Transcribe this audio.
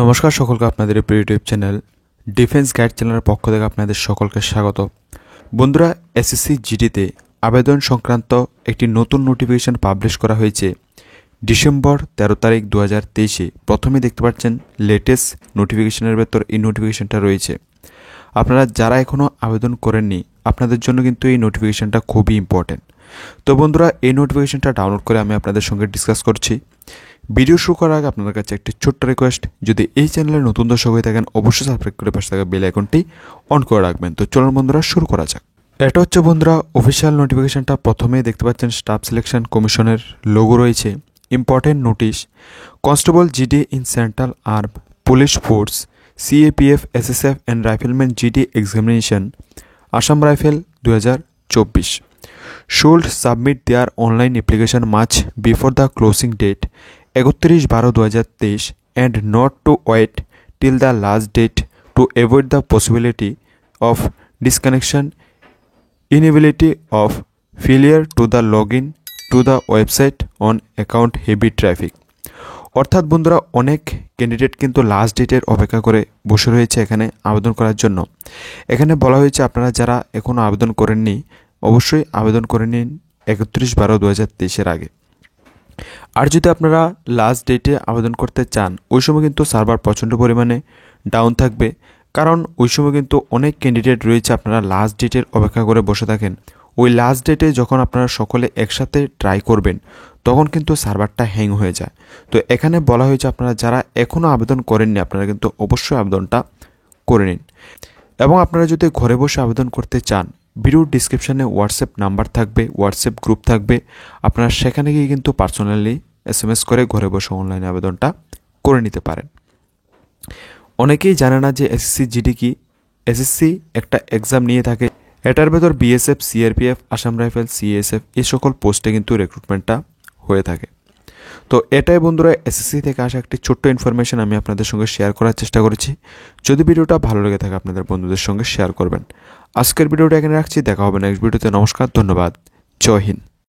নমস্কার সকলকে আপনাদের প্রিয় ইউটিউব চ্যানেল ডিফেন্স গাইড চ্যানেলের পক্ষ থেকে আপনাদের সকলকে স্বাগত। বন্ধুরা, এসএসসি জিডিতে আবেদন সংক্রান্ত একটি নতুন নোটিফিকেশন পাবলিশ করা হয়েছে ডিসেম্বর 13 তারিখ 2023-এ। প্রথমে দেখতে পাচ্ছেন লেটেস্ট নোটিফিকেশনের ভেতর এই নোটিফিকেশনটা রয়েছে। আপনারা যারা এখনও আবেদন করেননি আপনাদের জন্য কিন্তু এই নোটিফিকেশনটা খুবই ইম্পর্টেন্ট। তো বন্ধুরা, এই নোটিফিকেশনটা ডাউনলোড করে আমি আপনাদের সঙ্গে ডিসকাস করছি। ভিডিও শুরু করার আগে আপনাদের কাছে একটি ছোট্ট রিকোয়েস্ট, যদি এই চ্যানেলে নতুন দর্শক হয়ে থাকেন অবশ্যই সাবস্ক্রাইব করে পাশে থাকা বেল আইকনটি অন করে রাখবেন। তো চলুন বন্ধুরা শুরু করা যাক। এটা হচ্ছে বন্ধুরা অফিসিয়াল নোটিফিকেশনটা। প্রথমেই দেখতে পাচ্ছেন স্টাফ সিলেকশন কমিশনের লোগো রয়েছে। Important notice, constable GD in central arm police force CAPF SSF and rifleman GD examination Assam rifle 2024 should submit their online application much before the closing date 31/12/2023 and not to wait till the last date to avoid the possibility of disconnection, inability of failure to the login to the website on account heavy traffic। অর্থাৎ বন্ধুরা, অনেক candidate কিন্তু last ডেটের অপেক্ষা করে বসে রয়েছে এখানে আবেদন করার জন্য। এখানে বলা হয়েছে আপনারা যারা এখনও আবেদন করেননি অবশ্যই আবেদন করে নিন 31/12/2023-এর আগে। আর যদি আপনারা লাস্ট ডেটে আবেদন করতে চান ওই সময় কিন্তু সার্ভার প্রচণ্ড পরিমাণে ডাউন থাকবে, কারণ ওই সময় কিন্তু অনেক ক্যান্ডিডেট রয়েছে আপনারা লাস্ট ডেটের অপেক্ষা করে বসে থাকেন। ওই লাস্ট ডেটে যখন আপনারা সকলে একসাথে ট্রাই করবেন তখন কিন্তু সার্ভারটা হ্যাং হয়ে যায়। তো এখানে বলা হয়েছে আপনারা যারা এখনও আবেদন করেননি আপনারা কিন্তু অবশ্যই আবেদনটা করে নিন। এবং আপনারা যদি ঘরে বসে আবেদন করতে চান ভিডিওর ডিসক্রিপশানে হোয়াটসঅ্যাপ নাম্বার থাকবে, হোয়াটসঅ্যাপ গ্রুপ থাকবে, আপনারা সেখানে গিয়ে কিন্তু পার্সোনালি SMS করে ঘরে বসে অনলাইনে আবেদনটা করে নিতে পারেন। অনেকেই জানে না যে এসএসসি জিডি কি। এসএসসি একটা এক্সাম নিয়ে থাকে, এটার ভেতর BSF CRPF Assam rifle CSF এই সকল পোস্টে কিন্তু রিক্রুটমেন্টটা হয়ে থাকে। তো এটাই বন্ধুরা এসএসসি থেকে আসা একটি ছোট্ট ইনফরমেশন আমি আপনাদের সঙ্গে শেয়ার করার চেষ্টা করেছি। যদি ভিডিওটা ভালো লেগে থাকে আপনাদের বন্ধুদের সঙ্গে শেয়ার করবেন। আজকের ভিডিওটা এখানে রাখছি, দেখা হবে নেক্সট ভিডিওতে। নমস্কার, ধন্যবাদ, জয় হিন্দ।